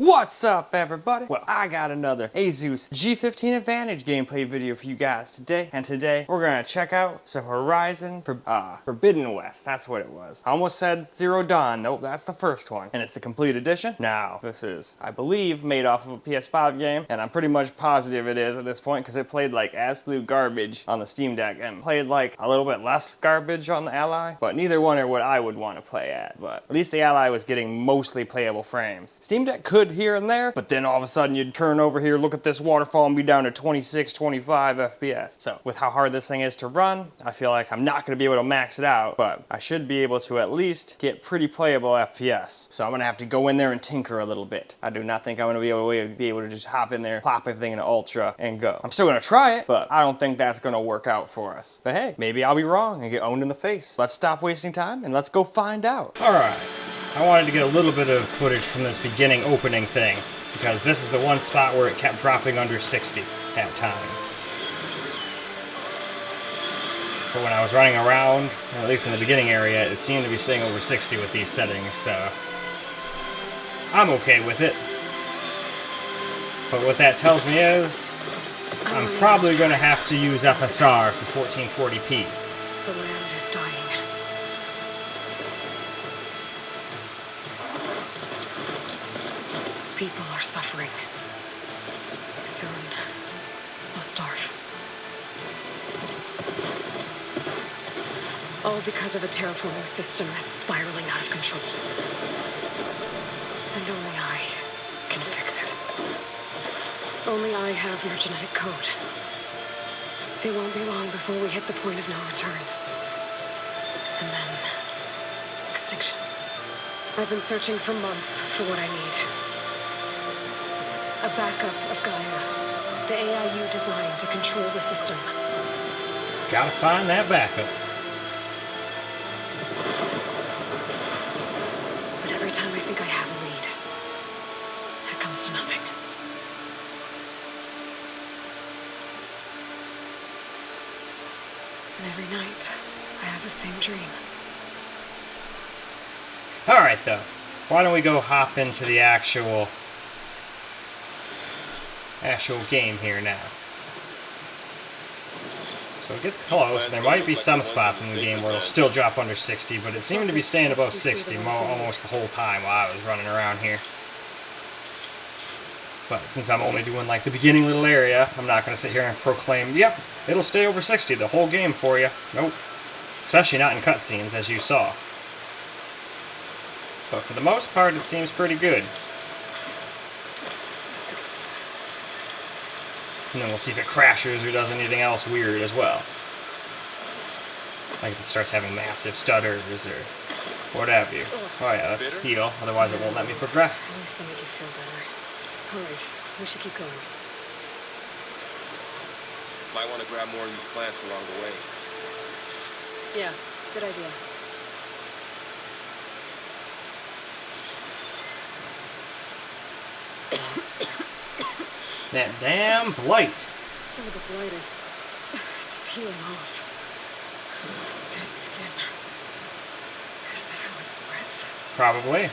What's up, everybody? Well, I got another Asus G15 Advantage gameplay video for you guys today, and today we're gonna check out some Horizon Forbidden West. That's what it was. I almost said Zero Dawn. Nope, that's the first one, and it's the complete edition. Now, this is, I believe, made off of a PS5 game, and I'm pretty much positive it is at this point because it played like absolute garbage on the Steam Deck and played like a little bit less garbage on the Ally, but neither one are what I would want to play at. But at least the Ally was getting mostly playable frames. Steam Deck could here and there, but then all of a sudden you'd turn over here, look at this waterfall, and be down to 26, 25 FPS. So with how hard this thing is to run, I feel like I'm not going to be able to max it out, but I should be able to at least get pretty playable FPS. So I'm going to have to go in there and tinker a little bit. I do not think I'm going to be able to just hop in there, plop everything into Ultra, and go. I'm still going to try it, but I don't think that's going to work out for us. But hey, maybe I'll be wrong and get owned in the face. Let's stop wasting time and let's go find out. All right. I wanted to get a little bit of footage from this beginning opening thing, because this is the one spot where it kept dropping under 60 at times. But when I was running around, at least in the beginning area, it seemed to be staying over 60 with these settings, so I'm okay with it. But what that tells me is, I'm probably going to have to use FSR for 1440p. The land is dying. People are suffering. Soon, they'll starve. All because of a terraforming system that's spiraling out of control. And only I can fix it. Only I have your genetic code. It won't be long before we hit the point of no return. And then, extinction. I've been searching for months for what I need. A backup of Gaia, the AI you designed to control the system. Gotta find that backup. But every time I think I have a lead, it comes to nothing. And every night, I have the same dream. Alright though, why don't we go hop into the actual game here now. So it gets close, and there might be some spots in the game where it'll still drop under 60, but it seemed to be staying above 60 almost the whole time while I was running around here. But since I'm only doing like the beginning little area, I'm not going to sit here and proclaim, yep, it'll stay over 60 the whole game for you. Nope. Especially not in cutscenes, as you saw. But for the most part, it seems pretty good. And then we'll see if it crashes or does anything else weird as well. Like if it starts having massive stutters or what have you. Oh yeah, let's heal, otherwise it won't let me progress. At least they make you feel better. Alright, we should keep going. Might want to grab more of these plants along the way. Yeah, good idea. That damn blight. Some of the blight is... it's peeling off. Dead skin. Is that how it spreads? Probably.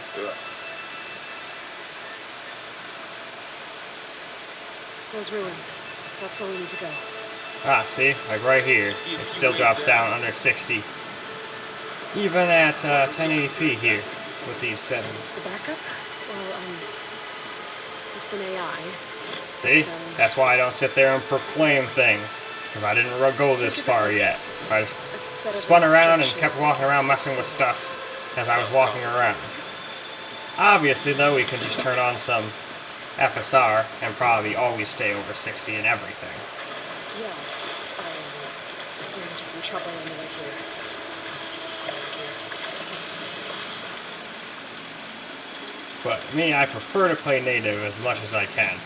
Those ruins. That's where we need to go. Ah, see? Like right here. It still drops down under 60. Even at 1080p here with these settings. The backup? Well, it's an AI. See? That's why I don't sit there and proclaim things. Because I didn't go this far yet. I just spun around and kept walking around messing with stuff as I was walking around. Obviously, though, we can just turn on some FSR and probably always stay over 60 and everything. Yeah. We're into some trouble on the way here. Let's take it here. But me, I prefer to play native as much as I can.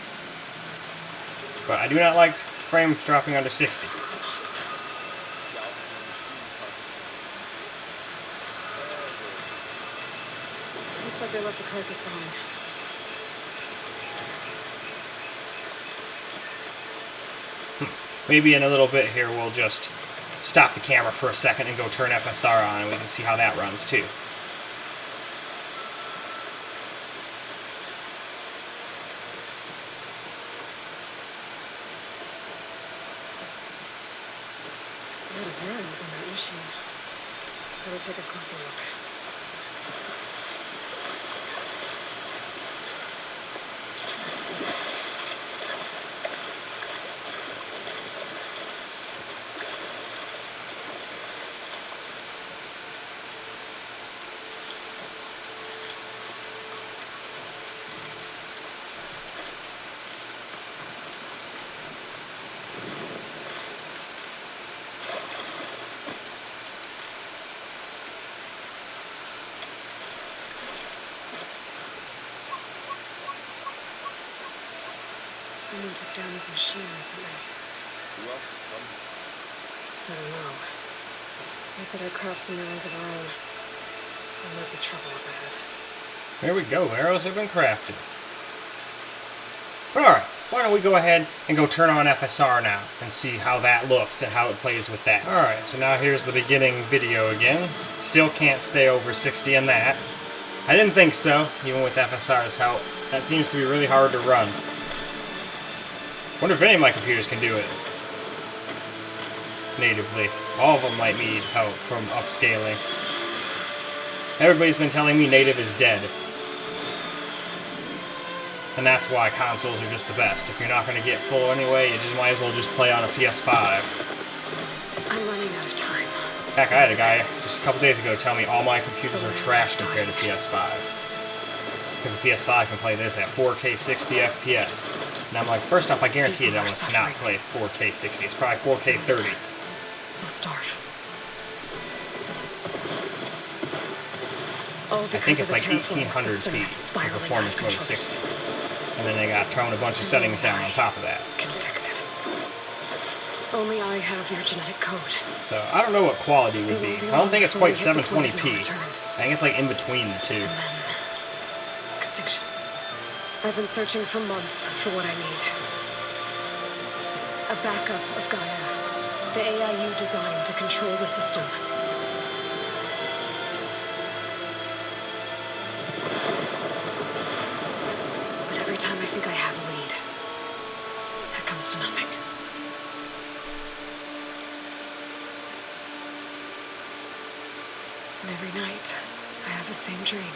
But I do not like frames dropping under 60. Looks like they left a carcass behind. Maybe in a little bit here we'll just stop the camera for a second and go turn FSR on and we can see how that runs too. bearings on that machine. Better take a closer look. Someone took down his machine recently. Well, I don't know. We better craft some arrows of our own. There might be trouble up ahead. There we go, arrows have been crafted. But alright, why don't we go ahead and go turn on FSR now and see how that looks and how it plays with that. Alright, so now here's the beginning video again. Still can't stay over 60 in that. I didn't think so, even with FSR's help. That seems to be really hard to run. Wonder if any of my computers can do it natively. All of them might need help from upscaling. Everybody's been telling me native is dead. And that's why consoles are just the best. If you're not going to get full anyway, you just might as well just play on a PS5. I'm running out of time. Heck, I had a guy just a couple days ago tell me all my computers are trash compared to PS5. Because the PS5 can play this at 4K 60 FPS. And I'm like, first off, I guarantee it almost cannot play 4K 60. It's probably 4K 30. We'll starve. I think it's like 1800p in performance mode 60. And then they got thrown a bunch of settings down on top of that. Can fix it. Only I have your genetic code. So I don't know what quality would be. I don't think it's quite 720p. I think it's like in between the two. Extinction. I've been searching for months for what I need. A backup of Gaia. The AI you designed to control the system. But every time I think I have a lead, it comes to nothing. And every night, I have the same dream.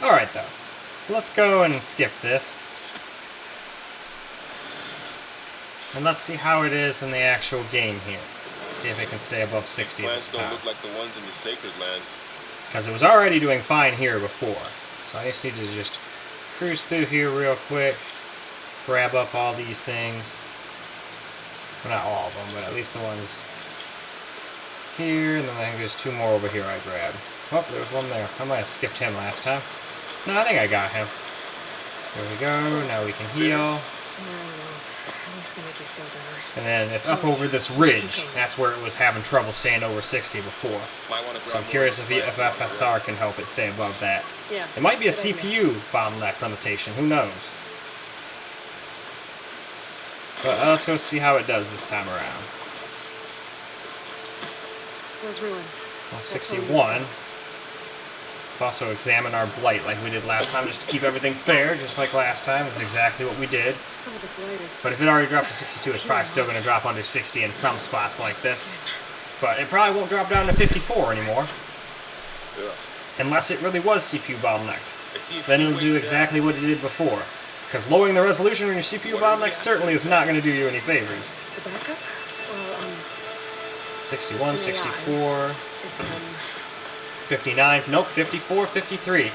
Alright though, let's go and skip this. And let's see how it is in the actual game here. See if it can stay above 60 plants this don't time. look like the ones in the Sacred Lands. Because it was already doing fine here before. So I just need to just cruise through here real quick. Grab up all these things. Well, not all of them, but at least the ones here. And then I think there's two more over here I grabbed. Oh, there's one there. I might have skipped him last time. No, I think I got him. There we go. Now we can heal. At least they make you feel better. And then it's up over this ridge. That's where it was having trouble staying over 60 before. So I'm curious if FSR can help it stay above that. Yeah. It might be a CPU bottleneck limitation. Who knows? But let's go see how it does this time around. Those ruins. Well, 61. Let's also examine our blight like we did last time, just to keep everything fair, just like last time. This is exactly what we did. Some of the blight is... But if it already dropped to 62, it's probably still going to drop under 60 in some spots like this. But it probably won't drop down to 54 anymore. Ugh. Unless it really was CPU bottlenecked. Then it'll do exactly what it did before. Because lowering the resolution on your CPU bottleneck certainly is not going to do you any favors. The backup? Well, 61, 64, it's, 59, nope, 54, 53.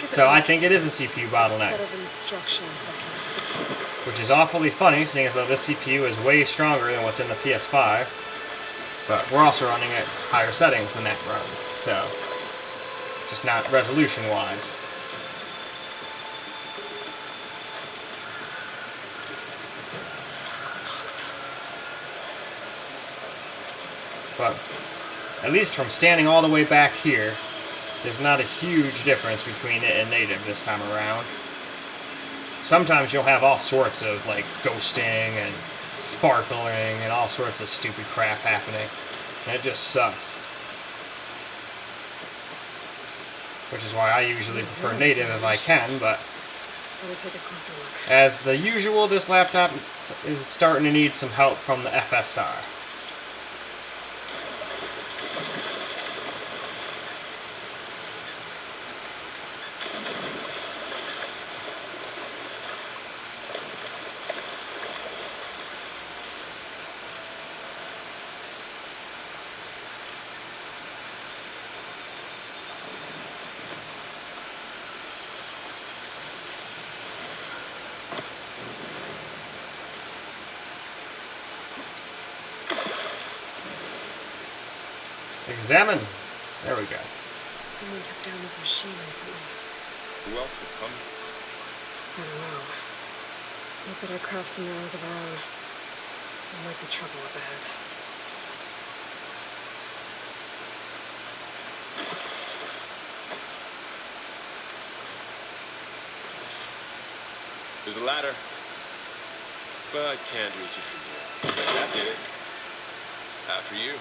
So I think it is a CPU bottleneck. Set of instructions that can... Which is awfully funny, seeing as though this CPU is way stronger than what's in the PS5. But we're also running at higher settings than that runs, so just not resolution-wise. But at least from standing all the way back here, there's not a huge difference between it and native this time around. Sometimes you'll have all sorts of like ghosting and sparkling and all sorts of stupid crap happening. And it just sucks. Which is why I usually prefer native if I can, but Let me take a closer look. As the usual, this laptop is starting to need some help from the FSR. Examine. There we go. Someone took down this machine recently. Who else would come? I don't know. We better craft some arrows of our own. There might be trouble up ahead. There's a ladder, but I can't reach it from here. That did it. After you.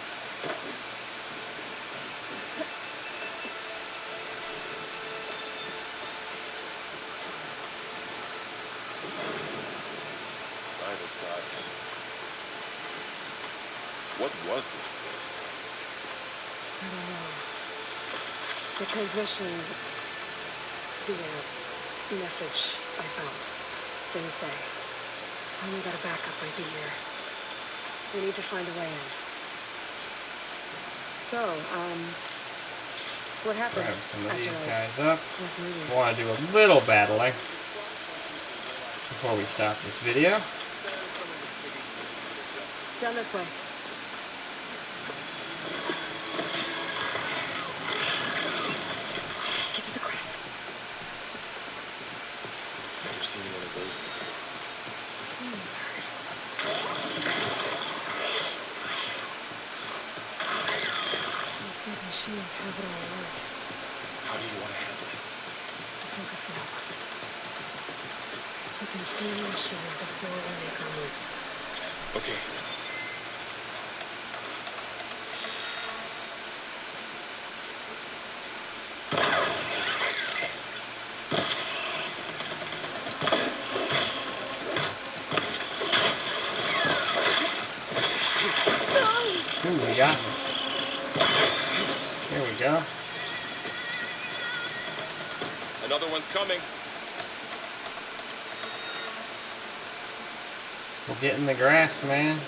Cyber gods. What was this place? I don't know. The transmission, the message I found, didn't say. Only got a backup might be here. We need to find a way in. So, what happened? Grab some of after these I guys up. left meeting? I want to do a little battling before we stop this video. Down this way. Get to the crest. Never seen one of those before. Most of the machines have it all alert. How do you want to handle it? The focus can help us. We can scan the machine before we make our move. Okay. Ooh, we got him. Here we go. Another one's coming. We'll get in the grass, man.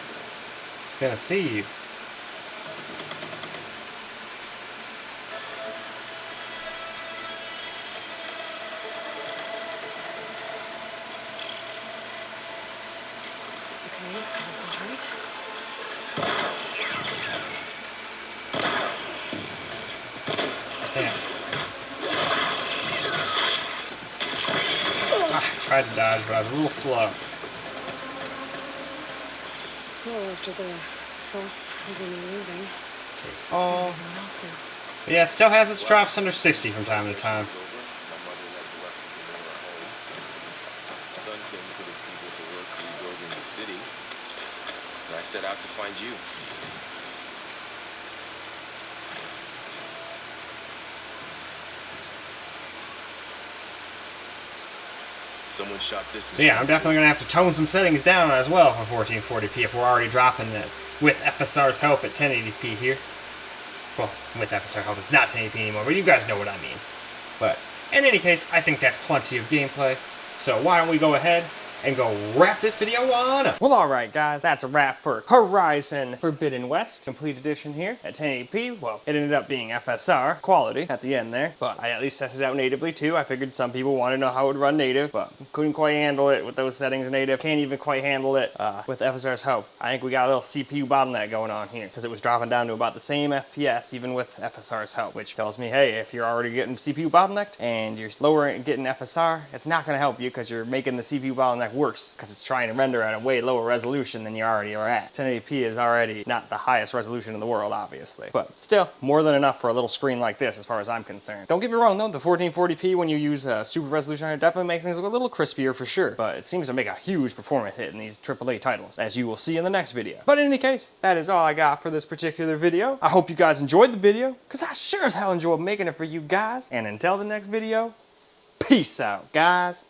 It's gonna see you. Okay, concentrate. Damn. Tried to dodge, but I was a little slow. Slow after the fuss of the moving. Oh. Everyone else did. But yeah, it still has its drops under 60 from time to time. My mother left the weapons in her home. Son came to the people to work rebuilding the city. And I set out to find you. Someone shot this So yeah, I'm definitely going to have to tone some settings down as well for 1440p if we're already dropping it with FSR's help at 1080p here. Well, with FSR help, it's not 1080p anymore, but you guys know what I mean. But in any case, I think that's plenty of gameplay. So why don't we go ahead and go wrap this video on up. Well, alright guys, that's a wrap for Horizon Forbidden West Complete Edition here at 1080p. Well, it ended up being FSR quality at the end there, but I at least tested it out natively too. I figured some people wanted to know how it would run native, but couldn't quite handle it with those settings native. Can't even quite handle it with FSR's help. I think we got a little CPU bottleneck going on here, because it was dropping down to about the same FPS even with FSR's help, which tells me, hey, if you're already getting CPU bottlenecked and you're getting FSR, it's not going to help you because you're making the CPU bottleneck worse, because it's trying to render at a way lower resolution than you already are at. 1080p is already not the highest resolution in the world, obviously, but still more than enough for a little screen like this as far as I'm concerned. Don't get me wrong though, the 1440p when you use super resolution on it definitely makes things look a little crispier for sure, but it seems to make a huge performance hit in these AAA titles, as you will see in the next video. But in any case, that is all I got for this particular video. I hope you guys enjoyed the video, because I sure as hell enjoyed making it for you guys, and until the next video, peace out, guys.